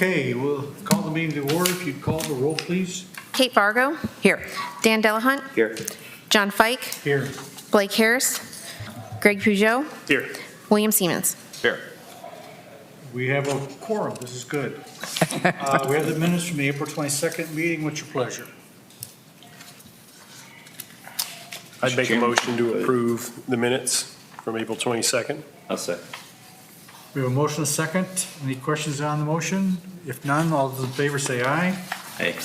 Okay, we'll call the meeting to order. If you'd call the roll, please. Kate Fargo. Here. Dan Delahunt. Here. John Fike. Here. Blake Harris. Greg Peugeot. Here. William Siemens. Here. We have a quorum. This is good. We have the minutes from the April 22nd meeting. What's your pleasure? I'd make a Chairman. motion to approve the minutes from April 22nd. I'll second. We have a motion, a second. Any questions on the motion? If none, all those in favor say aye. Hey.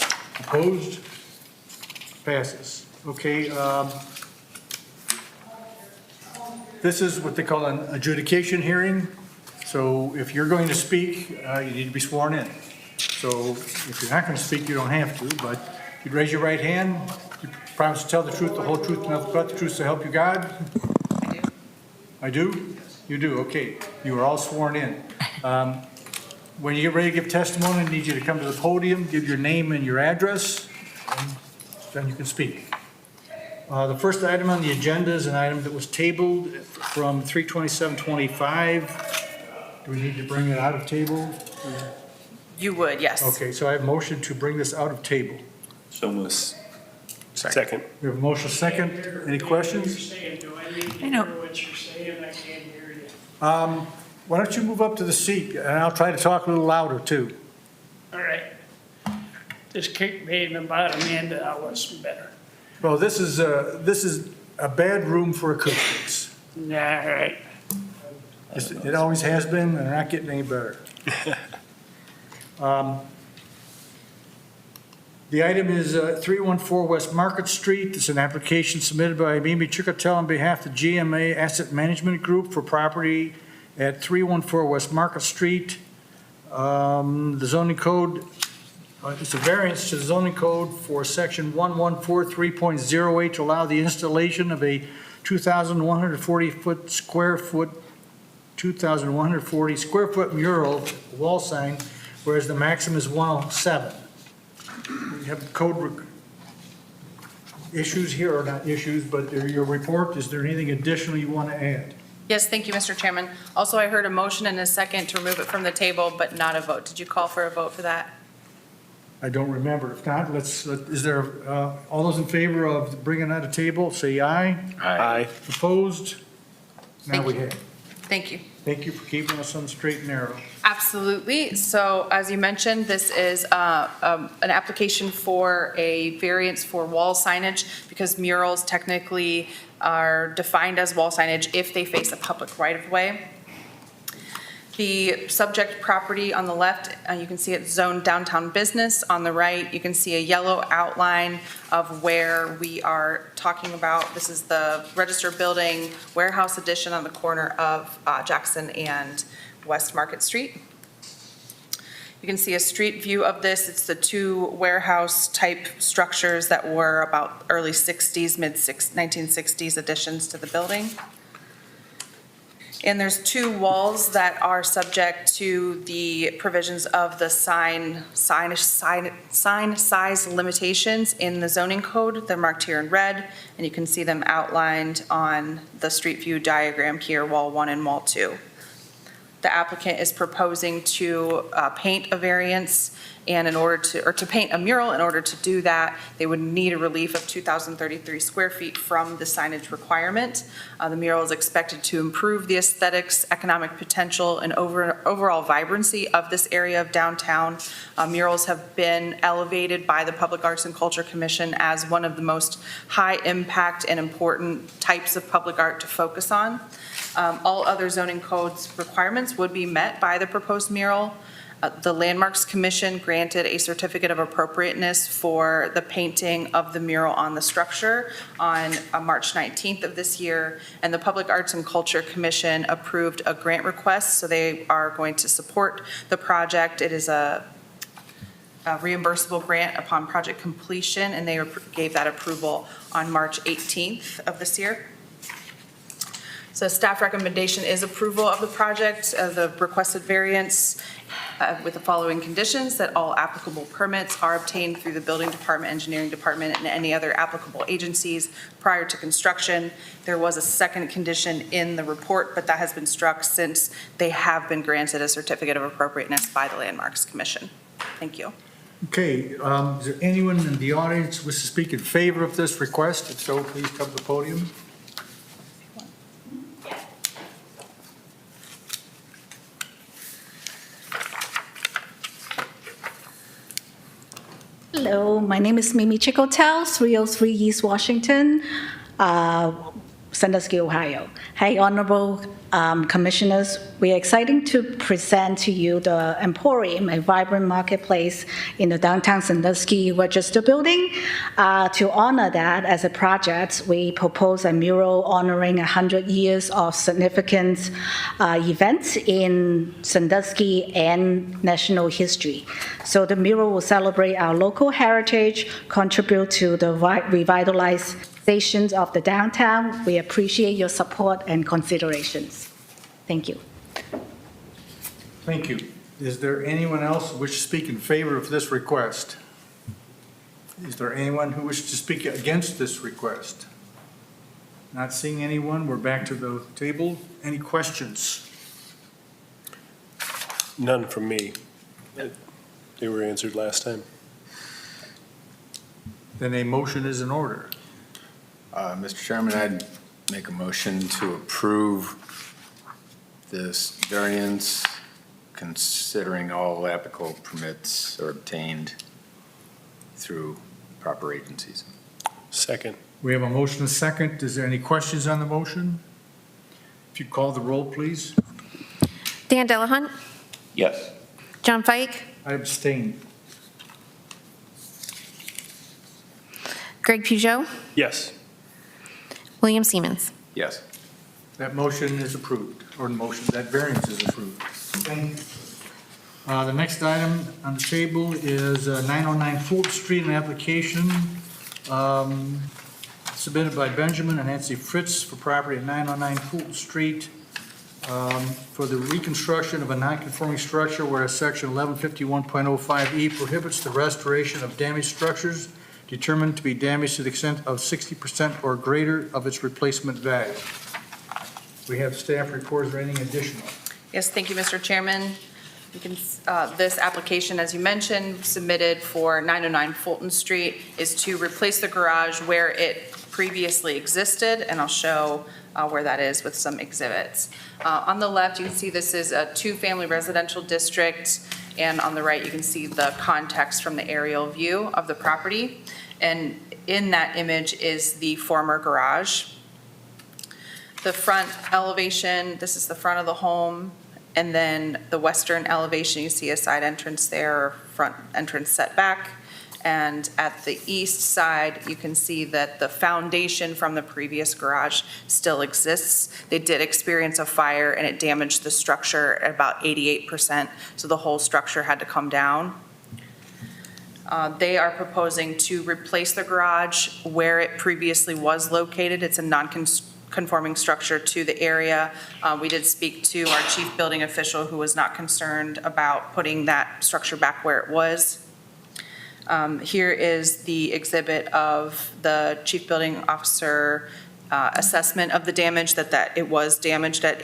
Opposed? Passes. Okay. This is what they call an adjudication hearing. So if you're going to speak, you need to be sworn in. So if you're not going to speak, you don't have to, but if you'd raise your right hand, you promise to tell the truth, the whole truth, and nothing but the truth, so help you God? I do. I do? You do, okay. You are all sworn in. When you get ready to give testimony, I need you to come to the podium, give your name and your address, and then you can speak. The first item on the agenda is an item that was tabled from 3/27/25. Do we need to bring it out of table? You would, yes. Okay, so I have a motion to bring this out of table. So moved. Second. We have a motion second. Any questions? Do I need to I know. hear what you're saying? I can't hear you. Why don't you move up to the seat, and I'll try to talk a little louder, too. All right. Just kicked me in the bottom end, and I wasn't better. Well, this is a bad room for acoustics. All right. It always has been, and they're not getting any better. The item is 314 West Market Street. It's an application submitted by Mimi Chicotel on behalf of the GMA Asset Management Group for property at 314 West Market Street. The zoning code, it's a variance to the zoning code for section 1143.08 to allow the installation of a 2,140 square foot mural wall sign, whereas the maximum is 107. We have code issues here, or not issues, but your report, is there anything additional you want to add? Yes, thank you, Mr. Chairman. Also, I heard a motion and a second to remove it from the table, but not a vote. Did you call for a vote for that? I don't remember. If not, is there, all those in favor of bringing it out of table, say aye. Aye. Opposed? Now Thank we you. have. Thank you. Thank you for keeping us on the straight and narrow. Absolutely. So as you mentioned, this is an application for a variance for wall signage because murals technically are defined as wall signage if they face a public right-of-way. The subject property on the left, you can see it's zoned downtown business. On the right, you can see a yellow outline of where we are talking about. This is the Register Building Warehouse Addition on the corner of Jackson and West Market Street. You can see a street view of this. It's the two warehouse-type structures that were about early 60s, 1960s additions to the building. And there's two walls that are subject to the provisions of the sign size limitations in the zoning code. They're marked here in red, and you can see them outlined on the street view diagram here, wall 1 and wall 2. The applicant is proposing to paint a variance, and to paint a mural. In order to do that, they would need a relief of 2,033 square feet from the signage requirement. The mural is expected to improve the aesthetics, economic potential, and overall vibrancy of this area of downtown. Murals have been elevated by the Public Arts and Culture Commission as one of the most high impact and important types of public art to focus on. All other zoning codes requirements would be met by the proposed mural. The Landmarks Commission granted a certificate of appropriateness for the painting of the mural on the structure on March 19th of this year, and the Public Arts and Culture Commission approved a grant request, so they are going to support the project. It is a reimbursable grant upon project completion, and they gave that approval on March 18th of this year. So staff recommendation is approval of the project, the requested variance with the following conditions: that all applicable permits are obtained through the building department, engineering department, and any other applicable agencies prior to construction. There was a second condition in the report, but that has been struck since they have been granted a certificate of appropriateness by the Landmarks Commission. Thank you. Okay, is there anyone in the audience who wishes to speak in favor of this request? If so, please come to the podium. Hello, my name is Mimi Chicotel, 303 East Washington, Sandusky, Ohio. Hey, Honorable Commissioners, we are excited to present to you the Emporium, a vibrant marketplace in the downtown Sandusky Register Building. To honor that as a project, we propose a mural honoring 100 years of significant events in Sandusky and national history. So the mural will celebrate our local heritage, contribute to the revitalization of the downtown. We appreciate your support and considerations. Thank you. Thank you. Is there anyone else who wishes to speak in favor of this request? Is there anyone who wishes to speak against this request? Not seeing anyone, we're back to the table. Any questions? None from me. They were answered last time. Then a motion is in order. Mr. Chairman, I'd make a motion to approve this variance, considering all applicable permits are obtained through proper agencies. Second. We have a motion and a second. Is there any questions on the motion? If you call the roll, please. Dan Delahunt, Yes. John Fike, I abstain. Greg Peugeot, Yes. William Siemens. Yes. That motion is approved, or that variance is approved. Thank you. The next item on the table is 909 Fulton Street, an application submitted by Benjamin and Nancy Fritz for property at 909 Fulton Street for the reconstruction of a non-conforming structure, whereas section 1151.05E prohibits the restoration of damaged structures determined to be damaged to the extent of 60% or greater of its replacement value. We have staff reports or anything additional. Yes, thank you, Mr. Chairman. You can, this application, as you mentioned, submitted for 909 Fulton Street, is to replace the garage where it previously existed, and I'll show where that is with some exhibits. On the left, you can see this is a two-family residential district, and on the right, you can see the context from the aerial view of the property. And in that image is the former garage. The front elevation, this is the front of the home, and then the western elevation, you see a side entrance there, front entrance setback. And at the east side, you can see that the foundation from the previous garage still exists. They did experience a fire and it damaged the structure at about 88%, so the whole structure had to come down. They are proposing to replace the garage where it previously was located. It's a non-conforming structure to the area. We did speak to our chief building official, who was not concerned about putting that structure back where it was. Here is the exhibit of the chief building officer assessment of the damage, that it was damaged at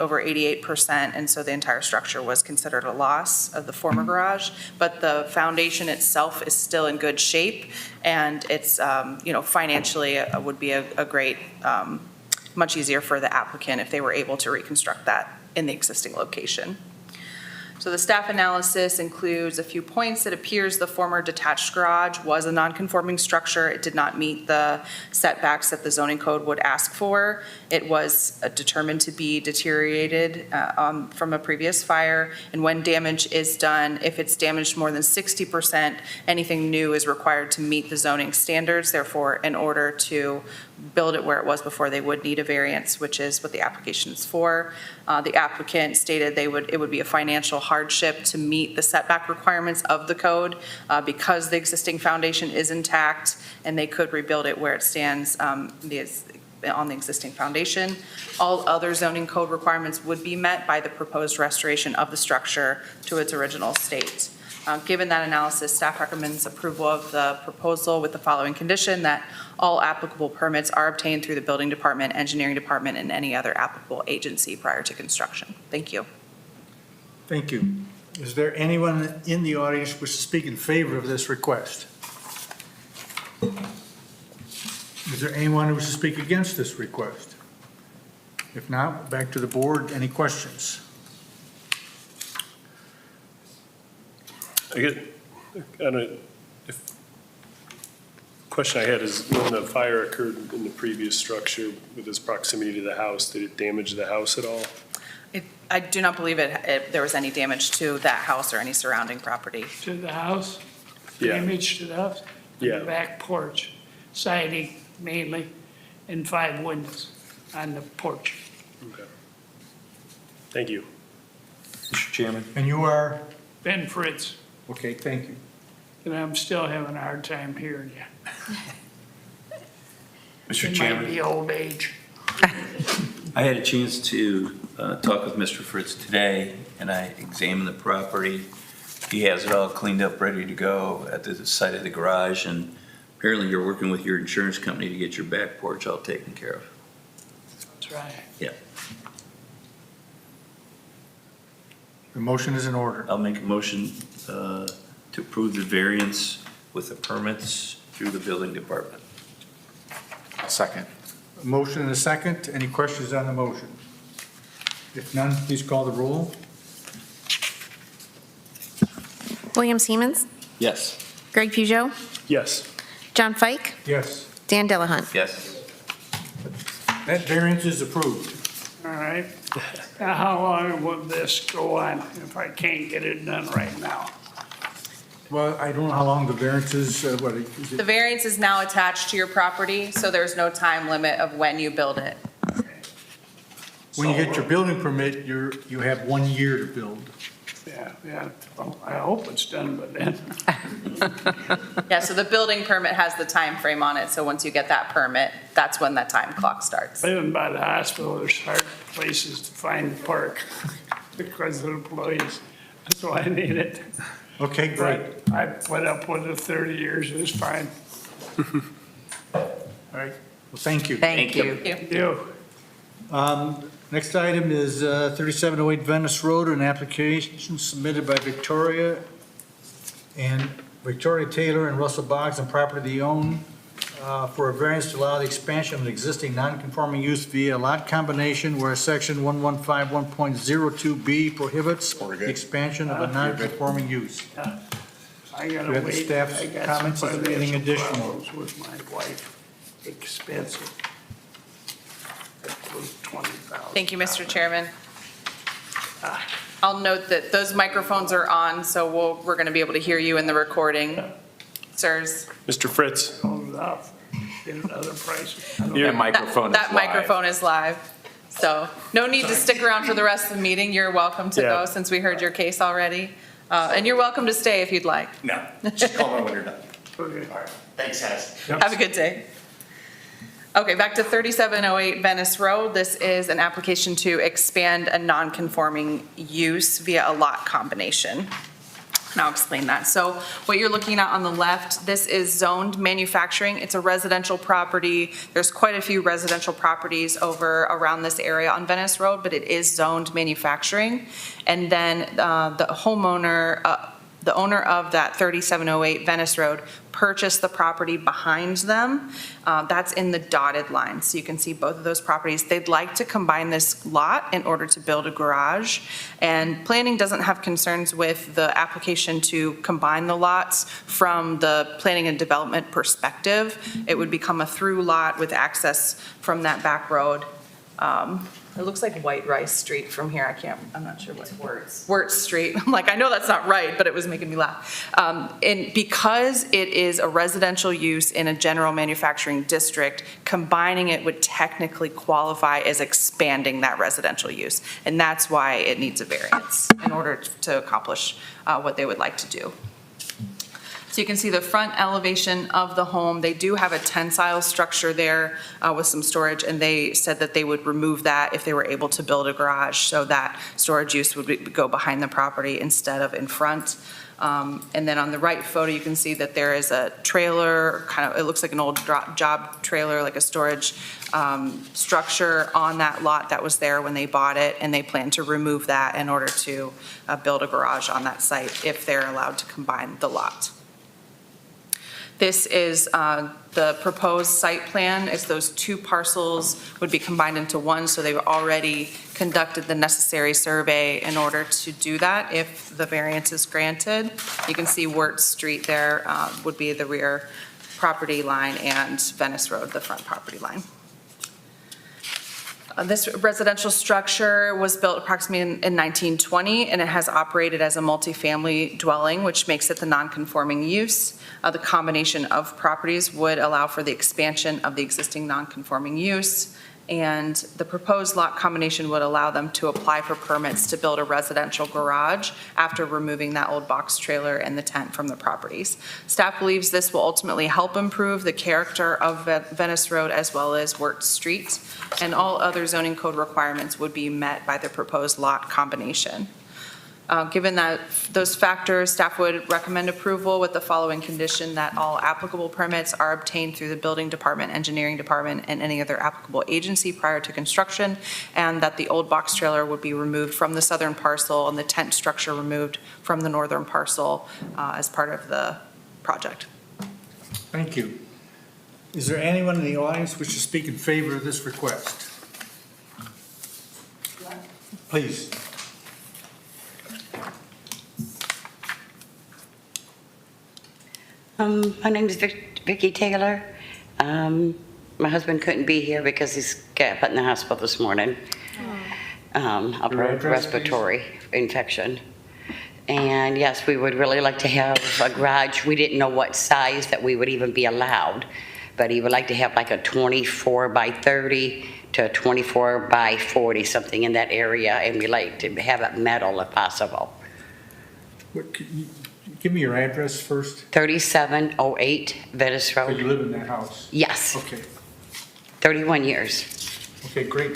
over 88%, and so the entire structure was considered a loss of the former garage. But the foundation itself is still in good shape, and it's financially would be a great, much easier for the applicant if they were able to reconstruct that in the existing location. So the staff analysis includes a few points. It appears the former detached garage was a non-conforming structure. It did not meet the setbacks that the zoning code would ask for. It was determined to be deteriorated from a previous fire. And when damage is done, if it's damaged more than 60%, anything new is required to meet the zoning standards. Therefore, in order to build it where it was before, they would need a variance, which is what the application is for. The applicant stated it would be a financial hardship to meet the setback requirements of the code because the existing foundation is intact and they could rebuild it where it stands. on the existing foundation. All other zoning code requirements would be met by the proposed restoration of the structure to its original state. Given that analysis, staff recommends approval of the proposal with the following condition, that all applicable permits are obtained through the building department, engineering department, and any other applicable agency prior to construction. Thank you. Thank you. Is there anyone in the audience who wishes to speak in favor of this request? Is there anyone who wishes to speak against this request? If not, back to the board. Any questions? Question I had is, when the fire occurred in the previous structure with its proximity to the house, did it damage the house at all? I do not believe there was any damage to that house or any surrounding property. To the house, Yeah. damage to the house? Yeah. The back porch, siding mainly, and 5 windows on the porch. Okay. Thank you. Mr. Chairman? And you are? Ben Fritz, Okay, thank you. and I'm still having a hard time hearing you. Mr. It might Chairman, be old age. I had a chance to talk with Mr. Fritz today, and I examined the property. He has it all cleaned up, ready to go at the site of the garage, and apparently you're working with your insurance company to get your back porch all taken care of. That's right. The motion is in order. I'll make a motion to approve the variance with the permits through the building department. Second. A motion and a second. Any questions on the motion? If none, please call the roll. William Siemens, Yes. Greg Peugeot, Yes. John Fike, Yes, Dan Delahunt. Yes. that variance is approved. All right. Now, how long will this go on if I can't get it done right now? Well, I don't know how long the variance is, what, is The it? variance is now attached to your property, so there's no time limit of when you build it. When you get your building permit, you have 1 year to build. Yeah. Well, I hope it's done by then. Yeah, so the building permit has the time frame on it, so once you get that permit, that's when that time clock starts. Living by the hospital, there's hard places to find the park because of employees. That's why I need it. Okay, great. But I put up with it 30 years, it was fine. All right, well, thank you. Thank you. Thank you. You, Next item is 3708 Venice Road, an application submitted by Victoria Taylor and Russell Boggs on property they own for a variance to allow the expansion of an existing non-conforming use via lot combination where section 1151.02B prohibits the expansion of a non-conforming use. I Do you gotta have the wait. staff's I got comments? some Is there anything financial additional? problems with my wife. Expensive. It was $20,000. Thank you, Mr. Chairman. I'll note that those microphones are on, so we're going to be able to hear you in the recording. Sirs, Mr. Fritz? Hold it up. Get another price. Your microphone is that live. microphone is live. So no need to stick around for the rest of the meeting. You're welcome to go Yeah. since we heard your case already. And you're welcome to stay if you'd like. No, just call me when you're done. Okay. All right, thanks, guys. Have a good day. Okay, back to 3708 Venice Road. This is an application to expand a non-conforming use via a lot combination. And I'll explain that. So what you're looking at on the left, this is zoned manufacturing. It's a residential property. There's quite a few residential properties over around this area on Venice Road, but it is zoned manufacturing. And then the homeowner, the owner of that 3708 Venice Road purchased the property behind them. That's in the dotted line. So you can see both of those properties. They'd like to combine this lot in order to build a garage. And planning doesn't have concerns with the application to combine the lots from the planning and development perspective. It would become a through lot with access from that back road. It looks like White Rice Street from here. I'm not sure what. Wirtz Street. I'm like, I know that's not right, but it was making me laugh. And because it is a residential use in a general manufacturing district, combining it would technically qualify as expanding that residential use. And that's why it needs a variance in order to accomplish what they would like to do. So you can see the front elevation of the home. They do have a tensile structure there with some storage, and they said that they would remove that if they were able to build a garage, so that storage use would go behind the property instead of in front. And then on the right photo, you can see that there is a trailer, kind of, it looks like an old job trailer, like a storage structure on that lot that was there when they bought it, and they plan to remove that in order to build a garage on that site if they're allowed to combine the lot. This is the proposed site plan, is those two parcels would be combined into one, so they've already conducted the necessary survey in order to do that if the variance is granted. You can see Wirt Street there would be the rear property line and Venice Road, the front property line. This residential structure was built approximately in 1920, and it has operated as a multifamily dwelling, which makes it the non-conforming use. The combination of properties would allow for the expansion of the existing non-conforming use, and the proposed lot combination would allow them to apply for permits to build a residential garage after removing that old box trailer and the tent from the properties. Staff believes this will ultimately help improve the character of Venice Road as well as Wirt Street, and all other zoning code requirements would be met by the proposed lot combination. Given that those factors, staff would recommend approval with the following condition: that all applicable permits are obtained through the building department, engineering department, and any other applicable agency prior to construction, and that the old box trailer would be removed from the southern parcel and the tent structure removed from the northern parcel as part of the project. Thank you. Is there anyone in the audience which to speak in favor of this request? Please. My name is Vicki Taylor. My husband couldn't be here because he's got put in the hospital this morning. Upper Your address, respiratory infection. And yes, we would really like to have a garage. We didn't know what size that we would even be allowed, but he would like to have like a 24 by 30 to a 24 by 40, something in that area, and we like to have it metal if possible. What, can you give me your address first? 3708 Venice So you Road. live in that house? Yes, Okay, 31 years. okay, great.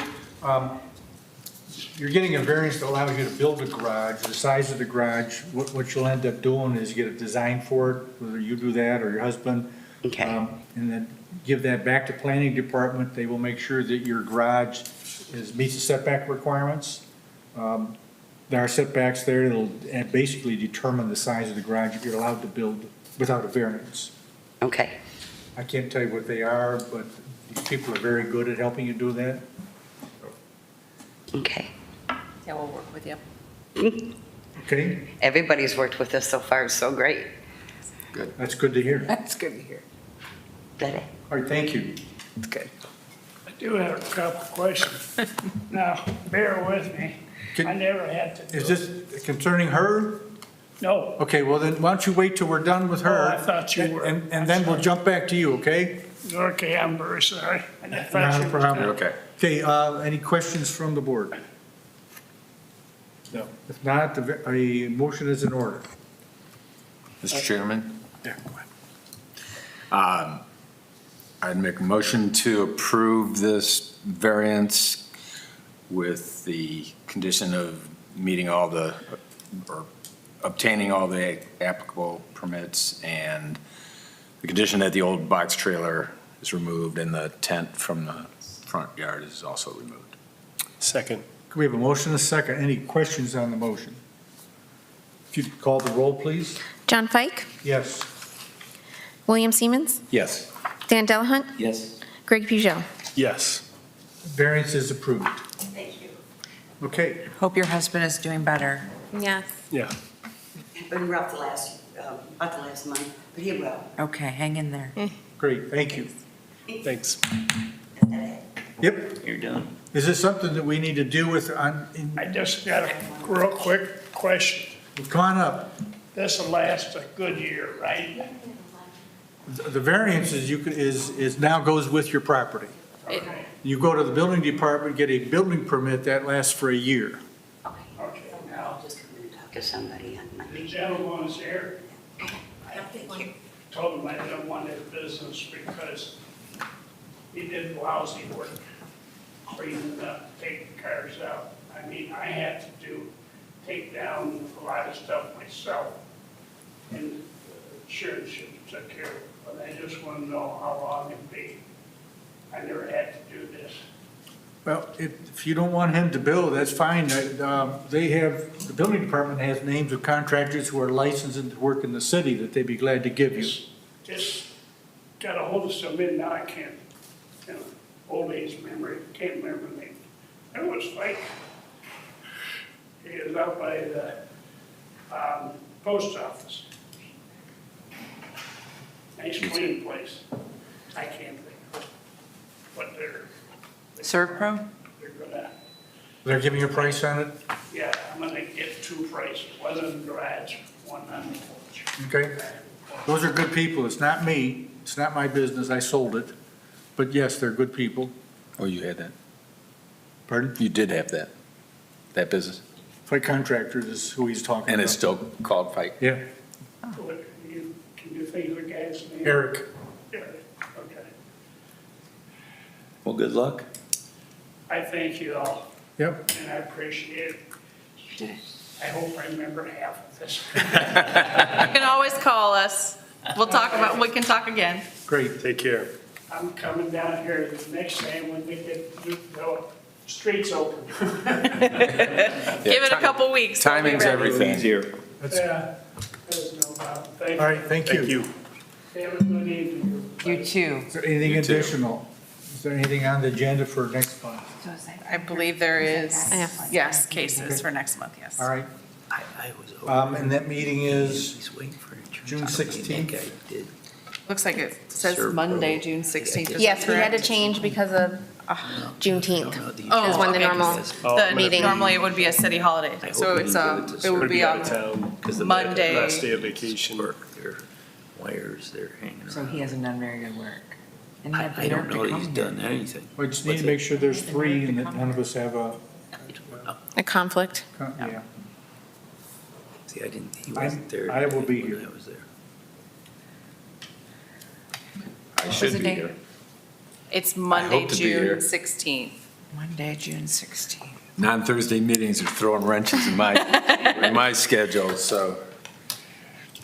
You're getting a variance that allows you to build a garage. The size of the garage, what you'll end up doing is get a design for it, whether you do that or your husband. Okay. And then give that back to planning department. They will make sure that your garage meets the setback requirements. There are setbacks there that'll basically determine the size of the garage if you're allowed to build without a variance. Okay. I can't tell you what they are, but these people are very good at helping you do that. Okay. Yeah, we'll work with you. Okay, Everybody's worked with us so far, it's so great. that's good to hear. That's good to hear. Did it? All right, thank you. It's good. I do have a couple questions. Now, bear with me. I never had to do Is it. this concerning her? No. Okay, well then, why don't you wait till we're done with her? Oh, I thought you were. And then we'll jump back to you, okay? Okay, I'm very sorry. I thought Not you a was problem. done. Okay. Okay, any questions from the board? No. If not, a motion is in order. Mr. Chairman, Yeah, go ahead. I'd make a motion to approve this variance with the condition of meeting all the, or obtaining all the applicable permits, and the condition that the old box trailer is removed and the tent from the front yard is also removed. Second. Can we have a motion and a second? Any questions on the motion? If you'd call the roll, please. John Fike, Yes. William Siemens, Yes. Dan Delahunt, Yes. Greg Peugeot. Yes. Variance is approved. Thank you. Okay, Hope your husband is doing better. Yes. Yeah. Been rough the last, about the last month, but he will. Okay, hang in there. great, thank you. Thanks. Yep, You're done. is this something that we need to do with, I just got a real quick question. come on up. This will last a good year, right? The variance is now goes with your property. You go to the building department, get a building permit, that lasts for a year. Okay, now, Just come in and talk to somebody on the Monday. gentleman's here. told him I didn't want his business because he did lousy work cleaning up, taking cars out. I mean, I had to take down a lot of stuff myself, and the insurance should have took care of it. But I just want to know how long it'd be. I never had to do this. Well, if you don't want him to bill, that's fine. They have, the building department has names of contractors who are licensed and work in the city that they'd be glad to give you. Just got a hold of somebody, now I can't, you know, old age memory, can't remember the name. It was fake. He was out by the post office. Nice clean place. I can't think of what ServPro? they're gonna, They're giving you a price on it? yeah, I'm gonna get two prices, one in the garage, one on the porch. Okay. Those are good people. It's not me. It's not my business. I sold it. But yes, they're good people. Oh, you had that? Pardon? You did have that business? Fike Contractors is who he's talking about. And it's still called Pike? Yeah, What, can you think of the guy's name? Eric. Eric, okay. Well, good luck. I thank you all, Yep. and I appreciate it. I hope I remember half of this. You can always call us. We can talk again. Great. Take care. I'm coming down here the next time when we get the streets open. Give it a couple weeks. we'll be Timing's ready. everything. Easier. Yeah, there's no problem. Thank All you. right, thank Thank you. you. Have a good evening. You too. Is there anything You too. additional? Is there anything on the agenda for next month? I believe there is, Yeah. yes, cases for next month, yes. All right. And that meeting is June 16th? Looks like it says Serve Monday, Pro. June 16th. Is Yes, that we had to correct? change because of Juneteenth. Oh, is when the okay. normal The meeting. Normally it would be a city holiday, so it's, it would be out on of town. Monday. Last day of vacation. Their wires, they're hanging around. So he hasn't done very good work. And he had the I don't nerve to know that come he's here. done anything. We just need to make sure there's three and that none of us have a, A conflict. yeah. See, he I'm- wasn't there. I will be when here. I was there. I was should the be date? here. It's Monday, hope to be here. June 16th. Monday, June 16th. Non-Thursday meetings are throwing wrenches in my schedule, so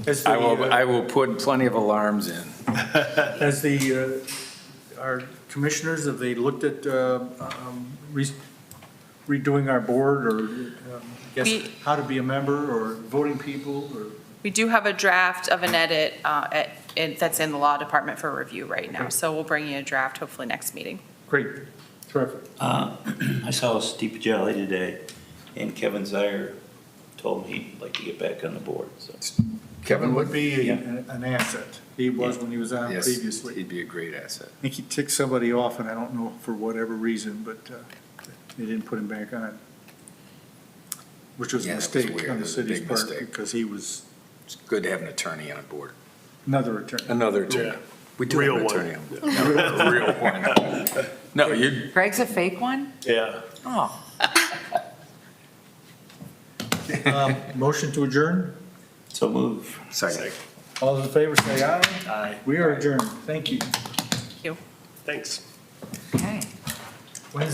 Has I will put plenty of alarms in. Has our commissioners, have they looked at redoing our board or, I guess, We- how to be a member or voting people or? We do have a draft of an edit that's in the law department for review right now, so we'll bring you a draft hopefully next meeting. Great, terrific. I saw Steve Jelly today, and Kevin Zier told me he'd like to get back on the board, so. Kevin would be Yeah. an asset. He was when he was on Yes, previously. he'd be a great asset. I think he ticked somebody off, and I don't know for whatever reason, but they didn't put him back on. Which was a Yeah, that was mistake weird. on It the was a city's big part, mistake. because he was It's good to have an attorney on board. another attorney. Another attorney. Yeah. We do Real have an one. attorney on board. A real one. No, you, Greg's a fake one? Yeah. Oh. Motion to adjourn? So move. second. All those in favor say aye. Aye. We are adjourned. Thank you. Thanks. Okay. When's